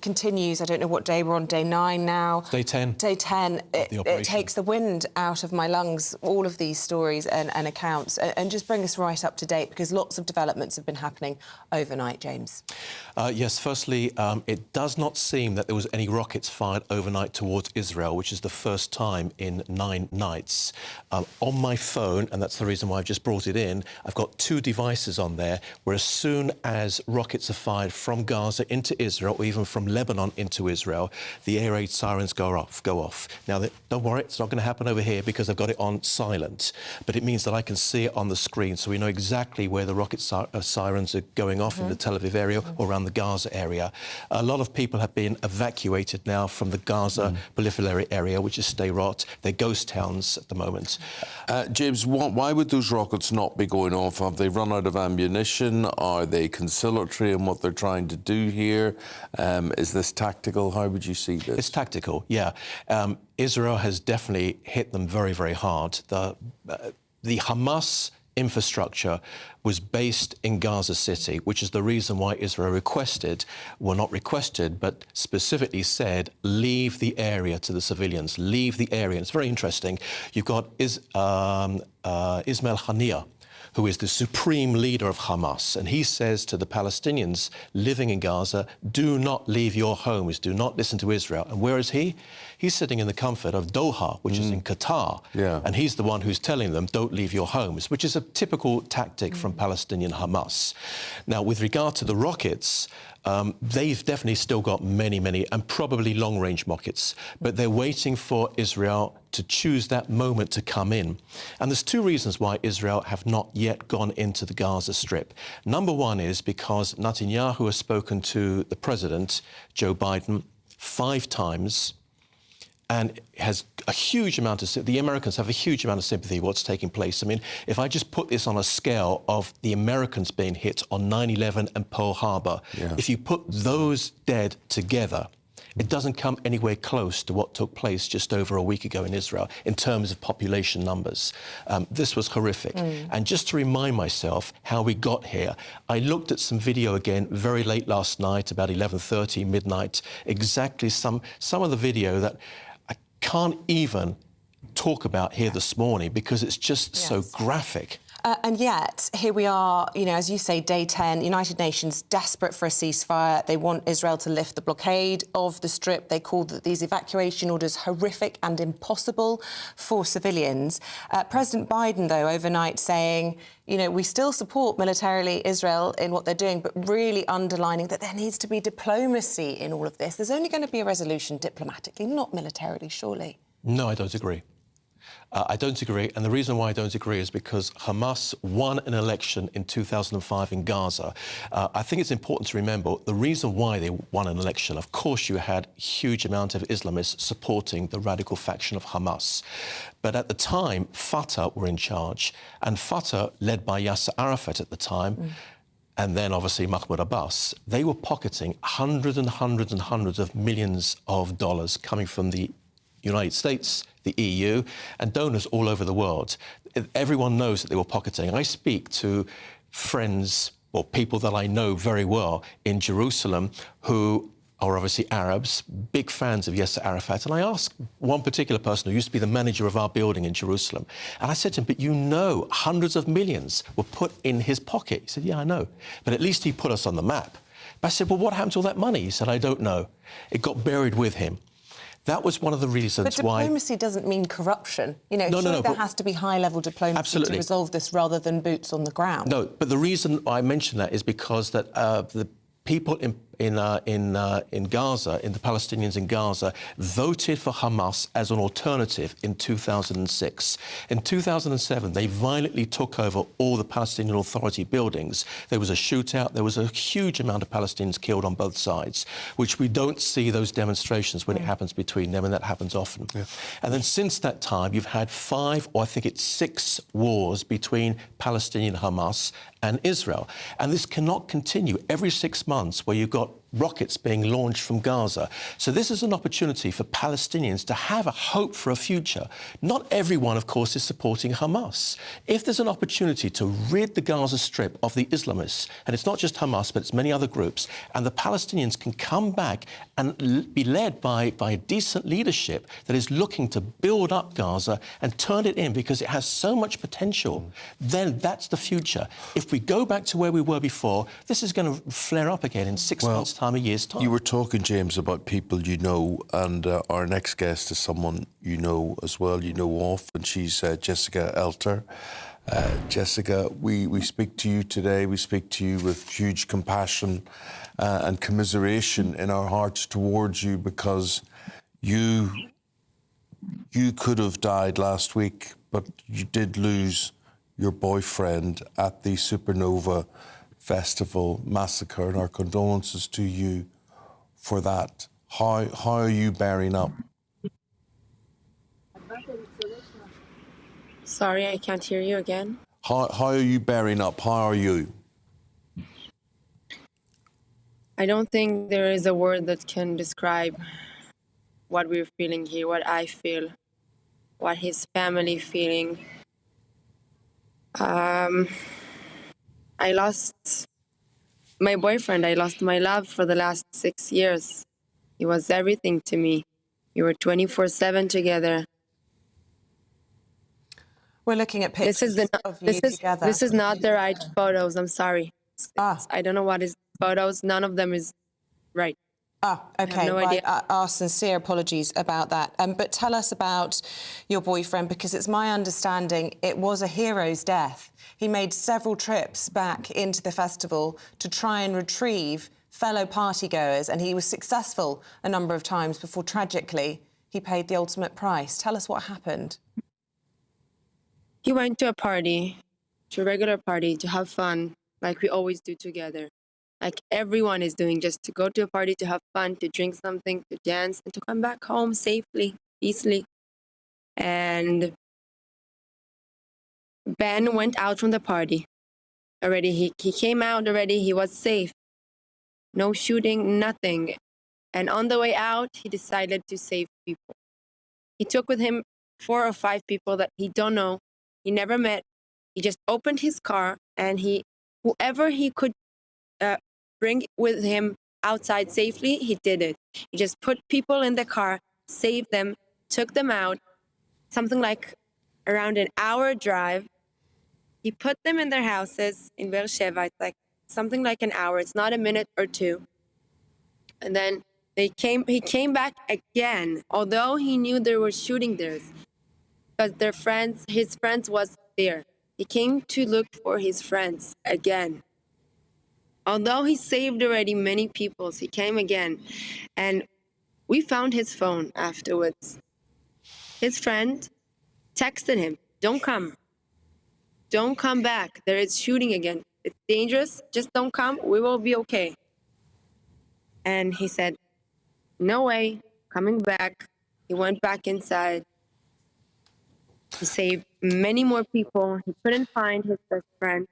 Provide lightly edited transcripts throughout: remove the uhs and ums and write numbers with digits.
continues. I don't know what day we're on, day 9 now. Day 10. Day 10. It takes the wind out of my lungs, all of these stories and accounts, and just bring us right up to date, because lots of developments have been happening overnight, James. Yes, firstly, it does not seem that there was any rockets fired overnight towards Israel, which is the first time in 9 nights. On my phone, and that's the reason why I've just brought it in, I've got 2 devices on there where as soon as rockets are fired from Gaza into Israel, or even from Lebanon into Israel, the air raid sirens go off. Now, don't worry, it's not going to happen over here because I've got it on silent, but it means that I can see it on the screen, so we know exactly where the rocket sirens are going off in the Tel Aviv area or around the Gaza area. A lot of people have been evacuated now from the Gaza proliferatory area, which is Sderot. They're ghost towns at the moment. James, why would those rockets not be going off? Have they run out of ammunition? Are they conciliatory in what they're trying to do here? Is this tactical? How would you see this? It's tactical, yeah. Israel has definitely hit them very, very hard. The Hamas infrastructure was based in Gaza City, which is the reason why Israel requested, well, not requested, but specifically said, leave the area to the civilians, leave the area. And it's very interesting. You've got Ismail Haniyeh, who is the supreme leader of Hamas, and he says to the Palestinians living in Gaza, do not leave your homes, do not listen to Israel. And where is he? He's sitting in the comfort of Doha, which is in Qatar, and he's the one who's telling them, don't leave your homes, which is a typical tactic from Palestinian Hamas. Now, with regard to the rockets, they've definitely still got many, and probably long-range rockets, but they're waiting for Israel to choose that moment to come in. And there's 2 reasons why Israel have not yet gone into the Gaza Strip. Number one is because Netanyahu has spoken to the president, Joe Biden, 5 times, and has a huge amount of... The Americans have a huge amount of sympathy for what's taking place. I mean, if I just put this on a scale of the Americans being hit on 9/11 and Pearl Harbor, if you put those dead together, it doesn't come anywhere close to what took place just over a week ago in Israel in terms of population numbers. This was horrific. And just to remind myself how we got here, I looked at some video again very late last night, about 11:30, midnight, exactly some of the video that I can't even talk about here this morning because it's just so graphic. And yet, here we are, you know, as you say, day 10, United Nations desperate for a ceasefire. They want Israel to lift the blockade of the Strip. They called these evacuation orders horrific and impossible for civilians. President Biden, though, overnight saying, you know, we still support militarily Israel in what they're doing, but really underlining that there needs to be diplomacy in all of this. There's only going to be a resolution diplomatically, not militarily, surely. No, I don't agree. I don't agree, and the reason why I don't agree is because Hamas won an election in 2005 in Gaza. I think it's important to remember the reason why they won an election. Of course, you had a huge amount of Islamists supporting the radical faction of Hamas. But at the time, Fatah were in charge, and Fatah, led by Yasser Arafat at the time, and then obviously Mahmoud Abbas, they were pocketing hundreds and hundreds and hundreds of millions of dollars coming from the United States, the EU, and donors all over the world. Everyone knows that they were pocketing. I speak to friends or people that I know very well in Jerusalem who are obviously Arabs, big fans of Yasser Arafat. And I asked one particular person who used to be the manager of our building in Jerusalem, and I said to him, but you know hundreds of millions were put in his pocket. He said, yeah, I know, but at least he put us on the map. But I said, well, what happened to all that money? He said, I don't know. It got buried with him. That was one of the reasons why... But diplomacy doesn't mean corruption. You know, there has to be high-level diplomacy to resolve this rather than boots on the ground. No, but the reason I mention that is because that the people in Gaza, in the Palestinians in Gaza, voted for Hamas as an alternative in 2006. In 2007, they violently took over all the Palestinian Authority buildings. There was a shootout. There was a huge amount of Palestinians killed on both sides, which we don't see those demonstrations when it happens between them, and that happens often. And then since that time, you've had 5, or I think it's 6 wars between Palestinian Hamas and Israel. And this cannot continue every 6 months where you've got rockets being launched from Gaza. So this is an opportunity for Palestinians to have a hope for a future. Not everyone, of course, is supporting Hamas. If there's an opportunity to rid the Gaza Strip of the Islamists, and it's not just Hamas, but it's many other groups, and the Palestinians can come back and be led by a decent leadership that is looking to build up Gaza and turn it in because it has so much potential, then that's the future. If we go back to where we were before, this is going to flare up again in 6 months' time, a year's time. You were talking, James, about people you know, and our next guest is someone you know as well, you know of, and she's Jessica Elter. Jessica, we speak to you today. We speak to you with huge compassion and commiseration in our hearts towards you, because you could have died last week, but you did lose your boyfriend at the Supernova Festival massacre, and our condolences to you for that. How are you bearing up? Sorry, I can't hear you again. How are you bearing up? How are you? I don't think there is a word that can describe what we're feeling here, what I feel, what his family feeling. I lost my boyfriend. I lost my love for the last 6 years. He was everything to me. We were 24/7 together. We're looking at pictures of you together. This is not the right photos. I'm sorry. I don't know what is photos. None of them is right. Okay. No idea. Our sincere apologies about that. But tell us about your boyfriend, because it's my understanding it was a hero's death. He made several trips back into the festival to try and retrieve fellow partygoers, and he was successful a number of times before, tragically, he paid the ultimate price. Tell us what happened. He went to a party, to a regular party, to have fun, like we always do together. Like everyone is doing, just to go to a party, to have fun, to drink something, to dance, and to come back home safely, easily. And Ben went out from the party already. He came out already. He was safe. No shooting, nothing. And on the way out, he decided to save people. He took with him 4 or 5 people that he don't know, he never met. He just opened his car, and whoever he could bring with him outside safely, he did it. He just put people in the car, saved them, took them out, something like around an hour drive. He put them in their houses in Beersheba. It's like something like an hour. It's not a minute or two. And then he came back again, although he knew there were shooting there, because his friends was there. He came to look for his friends again. Although he saved already many people, he came again. And we found his phone afterwards. His friend texted him, "Don't come. Don't come back. There is shooting again. It's dangerous. Just don't come. We will be okay." And he said, "No way, coming back." He went back inside. He saved many more people. He couldn't find his best friend.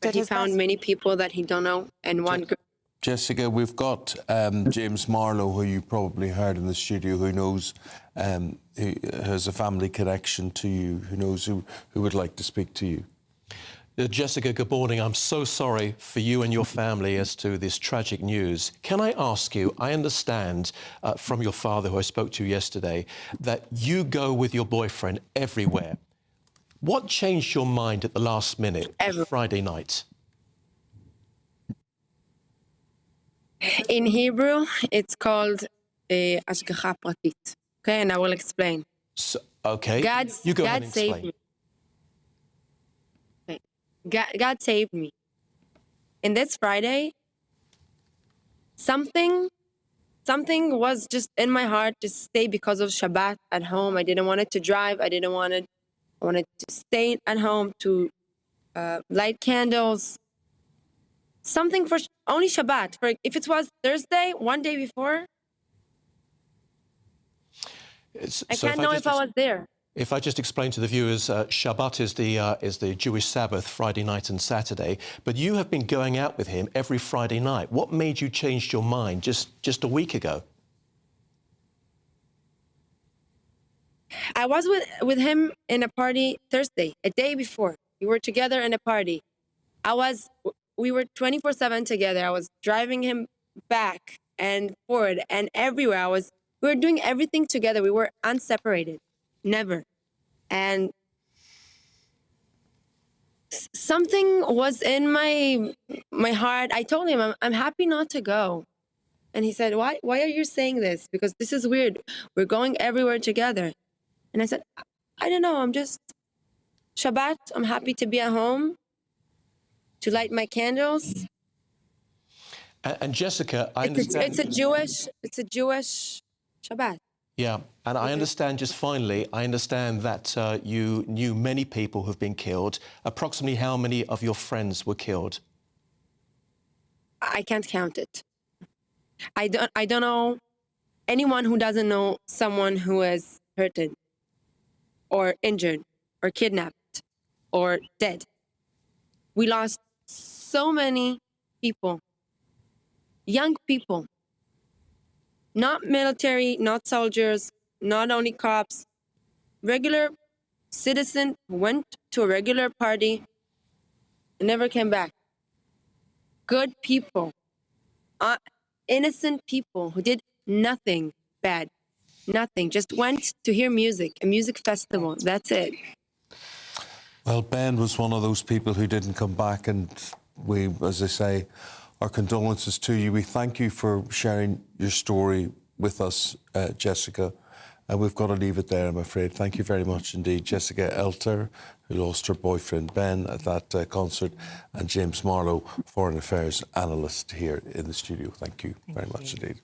But he found many people that he don't know, and one group. Jessica, we've got James Marlow, who you probably heard in the studio, who knows, who has a family connection to you, who would like to speak to you. Jessica, good morning. I'm so sorry for you and your family as to this tragic news. Can I ask you, I understand from your father, who I spoke to yesterday, that you go with your boyfriend everywhere. What changed your mind at the last minute, Friday night? In Hebrew, it's called Ashgacha Pratit. Okay, and I will explain. So, okay, you go ahead and explain. Saved me. God saved me. And this Friday, something was just in my heart to stay because of Shabbat at home. I didn't want it to drive. I wanted to stay at home, to light candles. Something for only Shabbat. For if it was Thursday, one day before, I can't know if I was there. If I just explain to the viewers, Shabbat is the Jewish Sabbath, Friday night and Saturday. But you have been going out with him every Friday night. What made you change your mind just a week ago? I was with him in a party Thursday, a day before. We were together in a party. We were 24/7 together. I was driving him back and forward and everywhere. We were doing everything together. We were unseparated, never. And something was in my heart. I told him, I'm happy not to go. And he said, why are you saying this? Because this is weird. We're going everywhere together. And I said, I don't know. I'm just Shabbat. I'm happy to be at home, to light my candles. And Jessica, I understand... It's a Jewish Shabbat. Yeah, and I understand, just finally, I understand that you knew many people who've been killed. Approximately how many of your friends were killed? I can't count it. I don't know anyone who doesn't know someone who is hurted or injured or kidnapped or dead. We lost so many people, young people, not military, not soldiers, not only cops, regular citizen who went to a regular party and never came back. Good people, innocent people who did nothing bad, nothing, just went to hear music, a music festival, that's it. Well, Ben was one of those people who didn't come back, and we, as I say, our condolences to you. We thank you for sharing your story with us, Jessica. And we've got to leave it there, I'm afraid. Thank you very much indeed. Jessica Elter, who lost her boyfriend Ben at that concert, and James Marlow, Foreign Affairs analyst here in the studio. Thank you very much indeed.